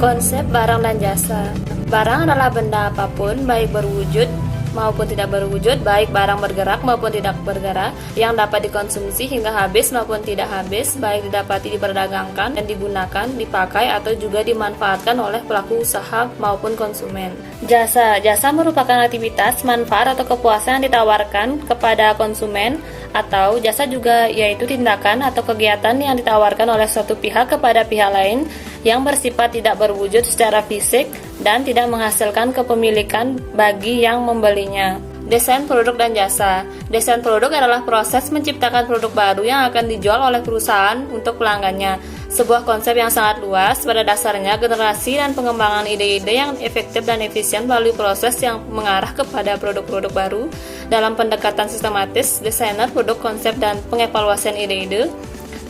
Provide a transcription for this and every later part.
Konsep barang dan jasa. Barang adalah benda apapun, baik berwujud maupun tidak berwujud, baik barang bergerak maupun tidak bergerak, yang dapat dikonsumsi hingga habis maupun tidak habis, baik didapati diperdagangkan dan digunakan, dipakai atau juga dimanfaatkan oleh pelaku usaha maupun konsumen. Jasa. Jasa merupakan aktivitas, manfaat atau kepuasan yang ditawarkan kepada konsumen, atau jasa juga yaitu tindakan atau kegiatan yang ditawarkan oleh suatu pihak kepada pihak lain yang bersifat tidak berwujud secara fisik dan tidak menghasilkan kepemilikan bagi yang membelinya. Desain produk dan jasa. Desain produk adalah proses menciptakan produk baru yang akan dijual oleh perusahaan untuk pelanggannya. Sebuah konsep yang sangat luas, pada dasarnya generasi dan pengembangan ide-ide yang efektif dan efisien melalui proses yang mengarah kepada produk-produk baru. Dalam pendekatan sistematis, desainer produk konsep dan pengevaluasian ide-ide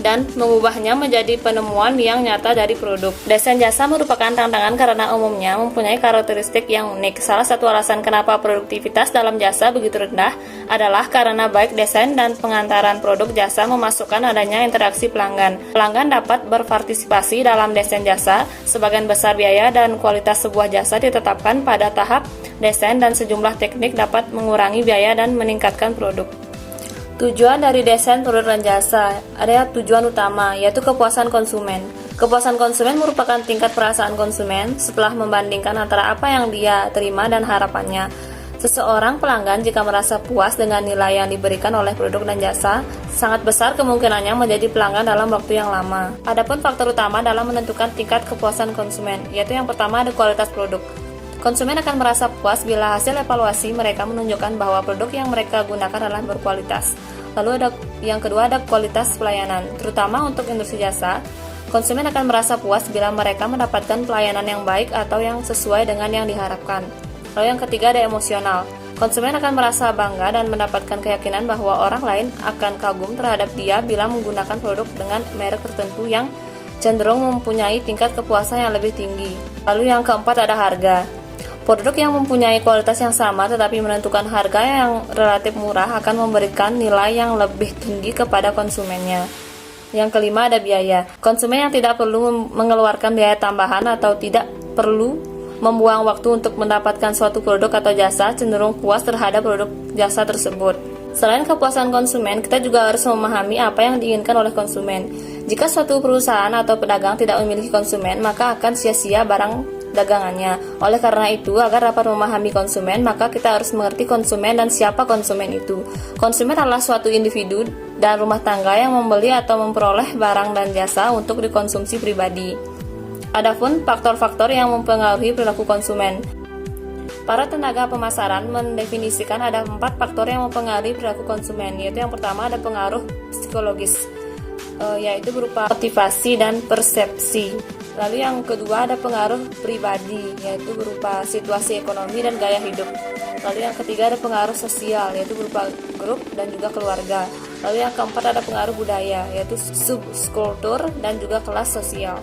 dan mengubahnya menjadi penemuan yang nyata dari produk. Desain jasa merupakan tantangan karena umumnya mempunyai karakteristik yang unik. Salah satu alasan kenapa produktivitas dalam jasa begitu rendah adalah karena baik desain dan pengantaran produk jasa memasukkan adanya interaksi pelanggan. Pelanggan dapat berpartisipasi dalam desain jasa. Sebagian besar biaya dan kualitas sebuah jasa ditetapkan pada tahap desain dan sejumlah teknik dapat mengurangi biaya dan meningkatkan produk. Tujuan dari desain produk dan jasa. Ada tujuan utama, yaitu kepuasan konsumen. Kepuasan konsumen merupakan tingkat perasaan konsumen setelah membandingkan antara apa yang dia terima dan harapannya. Seseorang pelanggan jika merasa puas dengan nilai yang diberikan oleh produk dan jasa, sangat besar kemungkinannya menjadi pelanggan dalam waktu yang lama. Adapun faktor utama dalam menentukan tingkat kepuasan konsumen, yaitu yang pertama ada kualitas produk. Konsumen akan merasa puas bila hasil evaluasi mereka menunjukkan bahwa produk yang mereka gunakan adalah berkualitas. Lalu yang kedua ada kualitas pelayanan, terutama untuk industri jasa. Konsumen akan merasa puas bila mereka mendapatkan pelayanan yang baik atau yang sesuai dengan yang diharapkan. Lalu yang ketiga ada emosional. Konsumen akan merasa bangga dan mendapatkan keyakinan bahwa orang lain akan kagum terhadap dia bila menggunakan produk dengan merek tertentu yang cenderung mempunyai tingkat kepuasan yang lebih tinggi. Lalu yang keempat ada harga. Produk yang mempunyai kualitas yang sama tetapi menentukan harga yang relatif murah akan memberikan nilai yang lebih tinggi kepada konsumennya. Yang kelima ada biaya. Konsumen yang tidak perlu mengeluarkan biaya tambahan atau tidak perlu membuang waktu untuk mendapatkan suatu produk atau jasa cenderung puas terhadap produk jasa tersebut. Selain kepuasan konsumen, kita juga harus memahami apa yang diinginkan oleh konsumen. Jika suatu perusahaan atau pedagang tidak memiliki konsumen, maka akan sia-sia barang dagangannya. Oleh karena itu, agar dapat memahami konsumen, maka kita harus mengerti konsumen dan siapa konsumen itu. Konsumen adalah suatu individu dan rumah tangga yang membeli atau memperoleh barang dan jasa untuk dikonsumsi pribadi. Adapun faktor-faktor yang mempengaruhi perilaku konsumen. Para tenaga pemasaran mendefinisikan ada 4 faktor yang mempengaruhi perilaku konsumen, yaitu yang pertama ada pengaruh psikologis, yaitu berupa motivasi dan persepsi. Lalu yang kedua ada pengaruh pribadi, yaitu berupa situasi ekonomi dan gaya hidup. Lalu yang ketiga ada pengaruh sosial, yaitu berupa grup dan juga keluarga. Lalu yang keempat ada pengaruh budaya, yaitu subkultur dan juga kelas sosial.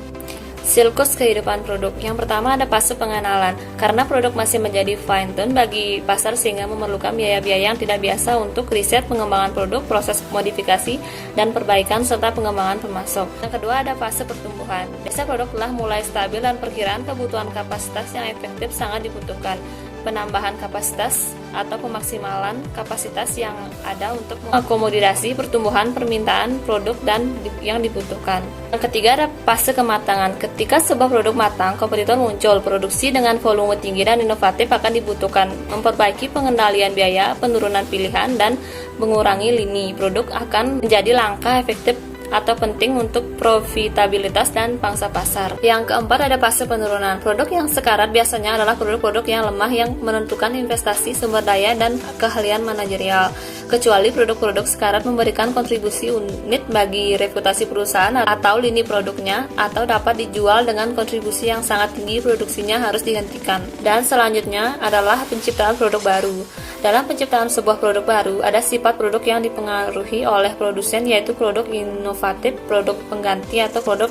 Siklus kehidupan produk. Yang pertama ada fase pengenalan. Karena produk masih menjadi fine tune bagi pasar sehingga memerlukan biaya-biaya yang tidak biasa untuk riset pengembangan produk, proses modifikasi, dan perbaikan serta pengembangan pemasok. Yang kedua ada fase pertumbuhan. Biasa produk telah mulai stabil dan perkiraan kebutuhan kapasitas yang efektif sangat dibutuhkan. Penambahan kapasitas atau pemaksimalan kapasitas yang ada untuk mengakomodasi pertumbuhan permintaan produk dan yang dibutuhkan. Yang ketiga ada fase kematangan. Ketika sebuah produk matang, kompetitor muncul. Produksi dengan volume tinggi dan inovatif akan dibutuhkan. Memperbaiki pengendalian biaya, penurunan pilihan, dan mengurangi lini produk akan menjadi langkah efektif atau penting untuk profitabilitas dan pangsa pasar. Yang keempat ada fase penurunan. Produk yang sekarat biasanya adalah produk-produk yang lemah yang menentukan investasi, sumber daya, dan keahlian manajerial. Kecuali produk-produk sekarat memberikan kontribusi unit bagi reputasi perusahaan atau lini produknya, atau dapat dijual dengan kontribusi yang sangat tinggi, produksinya harus dihentikan. Dan selanjutnya adalah penciptaan produk baru. Dalam penciptaan sebuah produk baru, ada sifat produk yang dipengaruhi oleh produsen, yaitu produk inovatif, produk pengganti, atau produk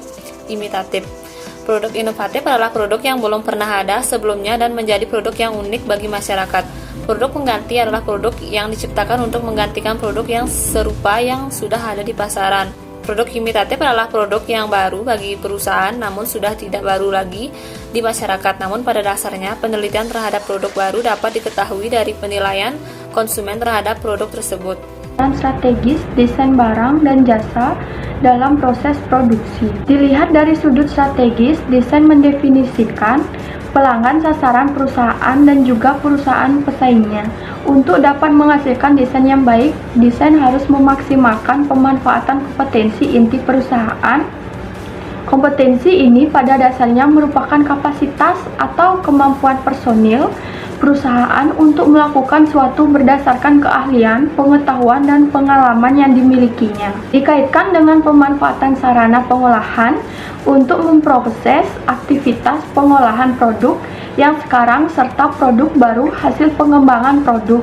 imitatif. Produk inovatif adalah produk yang belum pernah ada sebelumnya dan menjadi produk yang unik bagi masyarakat. Produk pengganti adalah produk yang diciptakan untuk menggantikan produk yang serupa yang sudah ada di pasaran. Produk imitatif adalah produk yang baru bagi perusahaan namun sudah tidak baru lagi di masyarakat. Namun pada dasarnya penelitian terhadap produk baru dapat diketahui dari penilaian konsumen terhadap produk tersebut. Strategis desain barang dan jasa dalam proses produksi. Dilihat dari sudut strategis, desain mendefinisikan pelanggan sasaran perusahaan dan juga perusahaan pesaingnya. Untuk dapat menghasilkan desain yang baik, desain harus memaksimalkan pemanfaatan kompetensi inti perusahaan. Kompetensi ini pada dasarnya merupakan kapasitas atau kemampuan personil perusahaan untuk melakukan suatu berdasarkan keahlian, pengetahuan, dan pengalaman yang dimilikinya. Dikaitkan dengan pemanfaatan sarana pengolahan untuk memproses aktivitas pengolahan produk yang sekarang serta produk baru hasil pengembangan produk.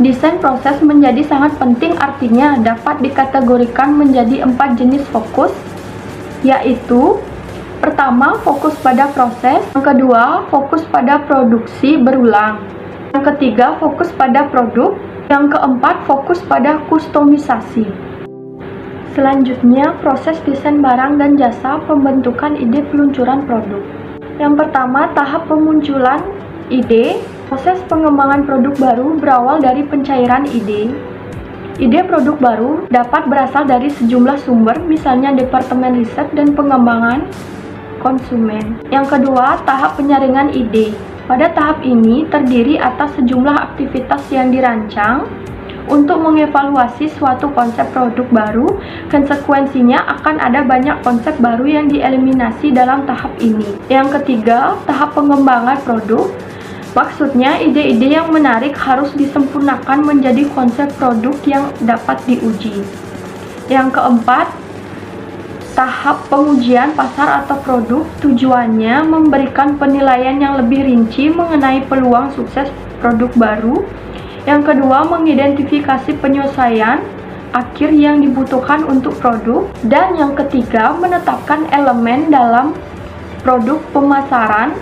Desain proses menjadi sangat penting, artinya dapat dikategorikan menjadi 4 jenis fokus, yaitu pertama, fokus pada proses. Yang kedua, fokus pada produksi berulang. Yang ketiga, fokus pada produk. Yang keempat, fokus pada kustomisasi. Selanjutnya, proses desain barang dan jasa pembentukan ide peluncuran produk. Yang pertama, tahap pemunculan ide. Proses pengembangan produk baru berawal dari pencairan ide. Ide produk baru dapat berasal dari sejumlah sumber, misalnya Departemen Riset dan Pengembangan Konsumen. Yang kedua, tahap penyaringan ide. Pada tahap ini terdiri atas sejumlah aktivitas yang dirancang untuk mengevaluasi suatu konsep produk baru. Konsekuensinya akan ada banyak konsep baru yang dieliminasi dalam tahap ini. Yang ketiga, tahap pengembangan produk. Maksudnya, ide-ide yang menarik harus disempurnakan menjadi konsep produk yang dapat diuji. Yang keempat, tahap pengujian pasar atau produk. Tujuannya memberikan penilaian yang lebih rinci mengenai peluang sukses produk baru. Yang kedua, mengidentifikasi penyelesaian akhir yang dibutuhkan untuk produk. Dan yang ketiga, menetapkan elemen dalam produk pemasaran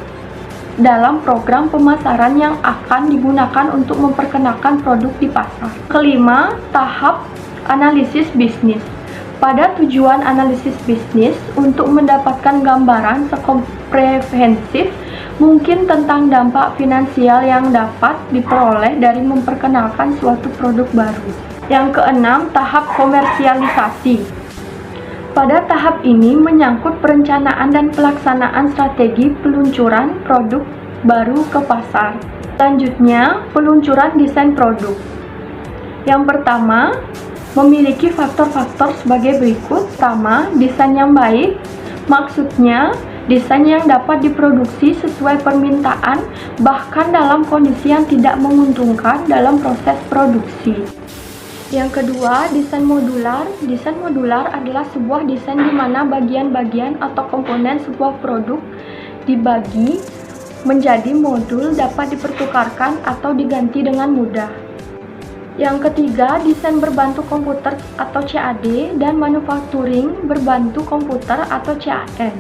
dalam program pemasaran yang akan digunakan untuk memperkenalkan produk di pasar. Kelima, tahap analisis bisnis. Pada tujuan analisis bisnis untuk mendapatkan gambaran sekomprehensif mungkin tentang dampak finansial yang dapat diperoleh dari memperkenalkan suatu produk baru. Yang keenam, tahap komersialisasi. Pada tahap ini menyangkut perencanaan dan pelaksanaan strategi peluncuran produk baru ke pasar. Selanjutnya, peluncuran desain produk. Yang pertama, memiliki faktor-faktor sebagai berikut. Pertama, desain yang baik. Maksudnya, desain yang dapat diproduksi sesuai permintaan, bahkan dalam kondisi yang tidak menguntungkan dalam proses produksi. Yang kedua, desain modular. Desain modular adalah sebuah desain di mana bagian-bagian atau komponen sebuah produk dibagi menjadi modul dapat dipertukarkan atau diganti dengan mudah. Yang ketiga, desain berbantu komputer atau CAD dan manufacturing berbantu komputer atau CAM.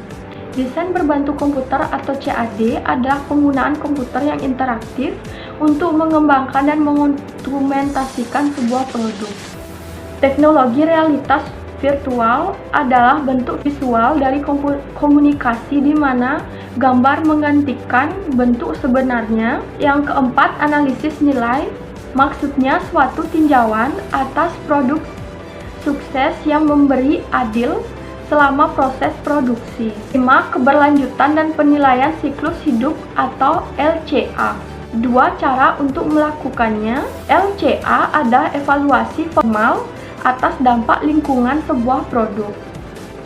Desain berbantu komputer atau CAD adalah penggunaan komputer yang interaktif untuk mengembangkan dan menginstrumentasikan sebuah produk. Teknologi realitas virtual adalah bentuk visual dari komunikasi di mana gambar menggantikan bentuk sebenarnya. Yang keempat, analisis nilai. Maksudnya suatu tinjauan atas produk sukses yang memberi adil selama proses produksi. 5. Keberlanjutan dan penilaian siklus hidup atau LCA. Dua cara untuk melakukannya. LCA adalah evaluasi formal atas dampak lingkungan sebuah produk.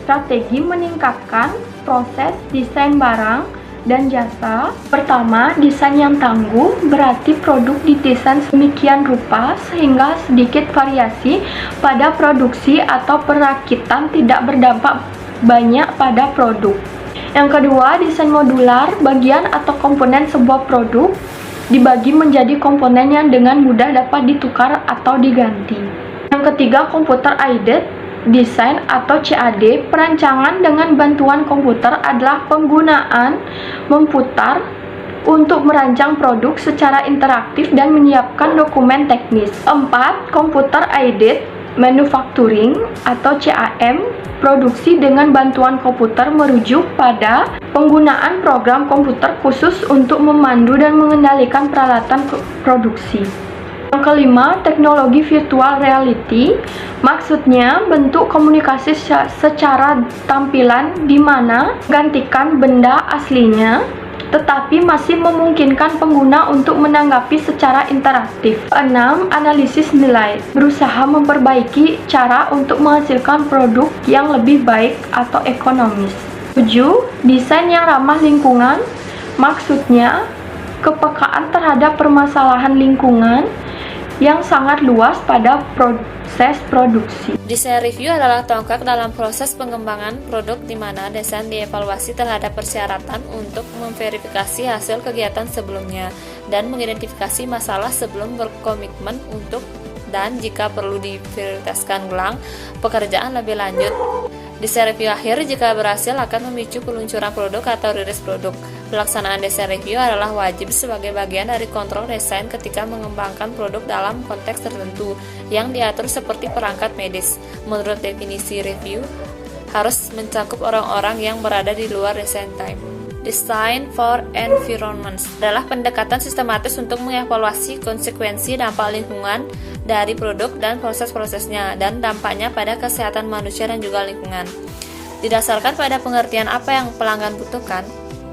Strategi meningkatkan proses desain barang dan jasa. Pertama, desain yang tangguh, berarti produk didesain sedemikian rupa sehingga sedikit variasi pada produksi atau perakitan tidak berdampak banyak pada produk. Yang kedua, desain modular, bagian atau komponen sebuah produk dibagi menjadi komponen yang dengan mudah dapat ditukar atau diganti. Yang ketiga, computer aided design atau CAD. Perancangan dengan bantuan komputer adalah penggunaan memputar untuk merancang produk secara interaktif dan menyiapkan dokumen teknis. 4. Computer aided Manufacturing atau CAM, produksi dengan bantuan komputer merujuk pada penggunaan program komputer khusus untuk memandu dan mengendalikan peralatan produksi. Yang kelima, teknologi virtual reality, maksudnya bentuk komunikasi secara tampilan di mana menggantikan benda aslinya, tetapi masih memungkinkan pengguna untuk menanggapi secara interaktif. 6. Analisis nilai, berusaha memperbaiki cara untuk menghasilkan produk yang lebih baik atau ekonomis. 7. Desain yang ramah lingkungan, maksudnya kepekaan terhadap permasalahan lingkungan yang sangat luas pada proses produksi. Desain review adalah tonggak dalam proses pengembangan produk di mana desain dievaluasi terhadap persyaratan untuk memverifikasi hasil kegiatan sebelumnya dan mengidentifikasi masalah sebelum berkomitmen untuk dan jika perlu diprioritaskan ulang pekerjaan lebih lanjut. Desain review akhir jika berhasil akan memicu peluncuran produk atau rilis produk. Pelaksanaan desain review adalah wajib sebagai bagian dari kontrol desain ketika mengembangkan produk dalam konteks tertentu yang diatur seperti perangkat medis. Menurut definisi review, harus mencakup orang-orang yang berada di luar design time. Design for Environments adalah pendekatan sistematis untuk mengevaluasi konsekuensi dampak lingkungan dari produk dan proses-prosesnya dan dampaknya pada kesehatan manusia dan juga lingkungan. Didasarkan pada pengertian apa yang pelanggan butuhkan,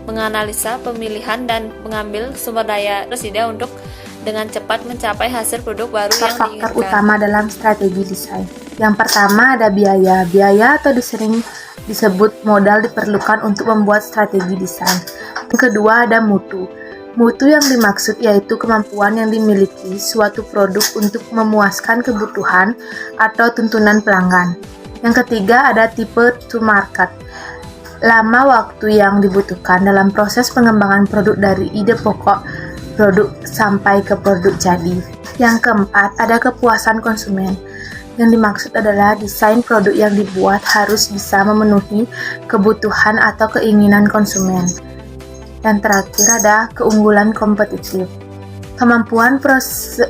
menganalisa pemilihan dan mengambil sumber daya tersedia untuk dengan cepat mencapai hasil produk baru yang diinginkan. Faktor utama dalam strategi desain. Yang pertama ada biaya. Biaya atau sering disebut modal diperlukan untuk membuat strategi desain. Yang kedua ada mutu. Mutu yang dimaksud yaitu kemampuan yang dimiliki suatu produk untuk memuaskan kebutuhan atau tuntunan pelanggan. Yang ketiga ada tipe to market. Lama waktu yang dibutuhkan dalam proses pengembangan produk dari ide pokok produk sampai ke produk jadi. Yang keempat ada kepuasan konsumen. Yang dimaksud adalah desain produk yang dibuat harus bisa memenuhi kebutuhan atau keinginan konsumen. Dan terakhir ada keunggulan kompetitif. Kemampuan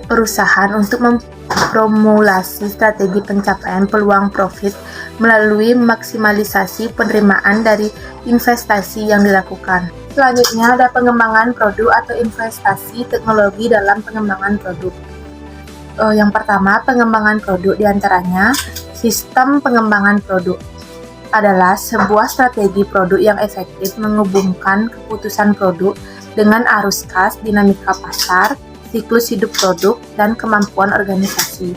perusahaan untuk mempromulasi strategi pencapaian peluang profit melalui maksimalisasi penerimaan dari investasi yang dilakukan. Selanjutnya ada pengembangan produk atau investasi teknologi dalam pengembangan produk. Yang pertama, pengembangan produk diantaranya sistem pengembangan produk adalah sebuah strategi produk yang efektif menghubungkan keputusan produk dengan arus kas, dinamika pasar, siklus hidup produk, dan kemampuan organisasi.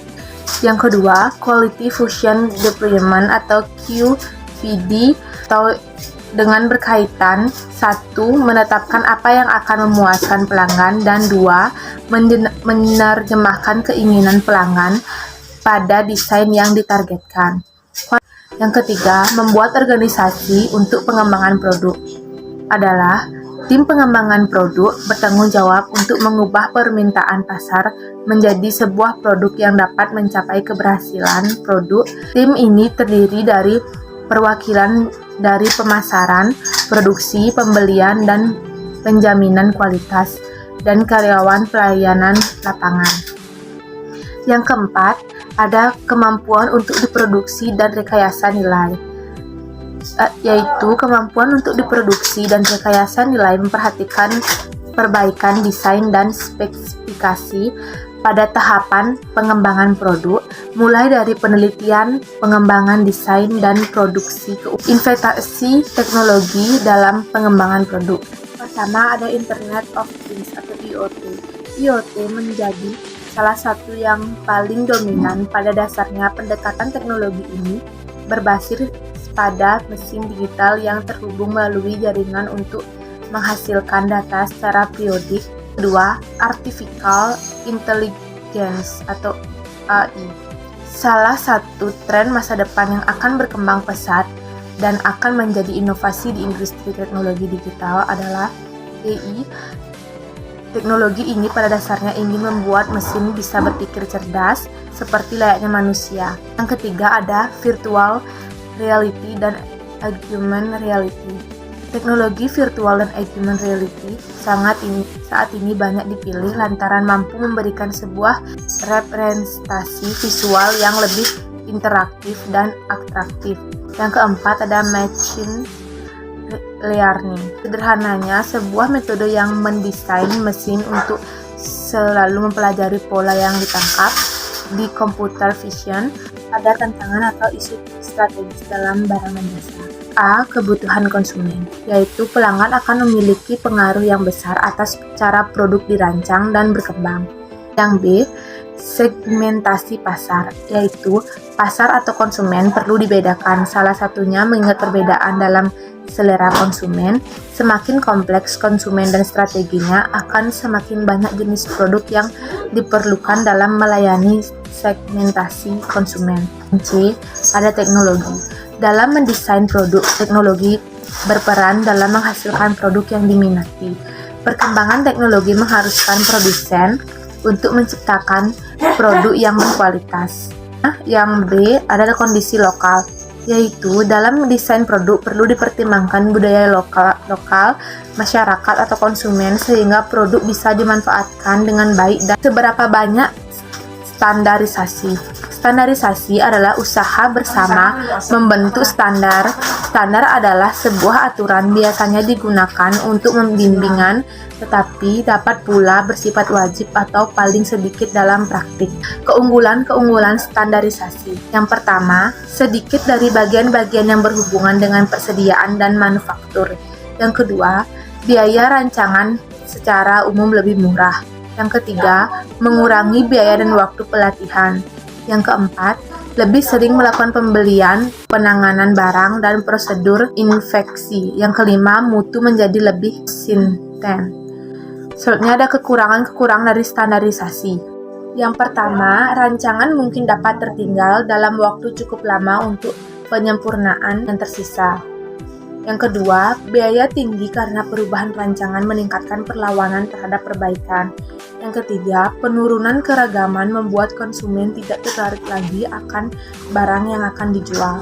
Yang kedua, Quality Function Deployment atau QVD atau dengan berkaitan 1. Menetapkan apa yang akan memuaskan pelanggan dan 2. Menerjemahkan keinginan pelanggan pada desain yang ditargetkan. Yang ketiga, membuat organisasi untuk pengembangan produk adalah tim pengembangan produk bertanggung jawab untuk mengubah permintaan pasar menjadi sebuah produk yang dapat mencapai keberhasilan produk. Tim ini terdiri dari perwakilan dari pemasaran, produksi, pembelian, dan penjaminan kualitas, dan karyawan pelayanan lapangan. Yang keempat, ada kemampuan untuk diproduksi dan rekayasa nilai, yaitu kemampuan untuk diproduksi dan rekayasa nilai memperhatikan perbaikan desain dan spesifikasi pada tahapan pengembangan produk, mulai dari penelitian, pengembangan desain, dan produksi. Investasi teknologi dalam pengembangan produk. Pertama ada Internet of Things atau IoT. IoT menjadi salah satu yang paling dominan. Pada dasarnya pendekatan teknologi ini berbasis pada mesin digital yang terhubung melalui jaringan untuk menghasilkan data secara periodik. Kedua, Artificial Intelligence atau AI. Salah satu tren masa depan yang akan berkembang pesat dan akan menjadi inovasi di industri teknologi digital adalah AI. Teknologi ini pada dasarnya ingin membuat mesin bisa berpikir cerdas seperti layaknya manusia. Yang ketiga ada virtual reality dan augmented reality. Teknologi virtual dan augmented reality saat ini banyak dipilih lantaran mampu memberikan sebuah representasi visual yang lebih interaktif dan atraktif. Yang keempat ada machine learning. Sederhananya, sebuah metode yang mendesain mesin untuk selalu mempelajari pola yang ditangkap. Di computer vision, ada tantangan atau isu strategis dalam barang dan jasa. A. Kebutuhan konsumen, yaitu pelanggan akan memiliki pengaruh yang besar atas cara produk dirancang dan berkembang. Yang B. Segmentasi pasar, yaitu pasar atau konsumen perlu dibedakan, salah satunya mengingat perbedaan dalam selera konsumen. Semakin kompleks konsumen dan strateginya, akan semakin banyak jenis produk yang diperlukan dalam melayani segmentasi konsumen. C. Ada teknologi. Dalam mendesain produk, teknologi berperan dalam menghasilkan produk yang diminati. Perkembangan teknologi mengharuskan produsen untuk menciptakan produk yang berkualitas. Yang B adalah kondisi lokal, yaitu dalam mendesain produk perlu dipertimbangkan budaya lokal, masyarakat atau konsumen sehingga produk bisa dimanfaatkan dengan baik. Dan seberapa banyak standarisasi. Standarisasi adalah usaha bersama membentuk standar. Standar adalah sebuah aturan biasanya digunakan untuk membimbingan, tetapi dapat pula bersifat wajib atau paling sedikit dalam praktik. Keunggulan standarisasi. Yang pertama, sedikit dari bagian-bagian yang berhubungan dengan persediaan dan manufaktur. Yang kedua, biaya rancangan secara umum lebih murah. Yang ketiga, mengurangi biaya dan waktu pelatihan. Yang keempat, lebih sering melakukan pembelian, penanganan barang, dan prosedur infeksi. Yang kelima, mutu menjadi lebih konsisten. Selanjutnya ada kekurangan dari standarisasi. Yang pertama, rancangan mungkin dapat tertinggal dalam waktu cukup lama untuk penyempurnaan yang tersisa. Yang kedua, biaya tinggi karena perubahan rancangan meningkatkan perlawanan terhadap perbaikan. Yang ketiga, penurunan keragaman membuat konsumen tidak tertarik lagi akan barang yang akan dijual.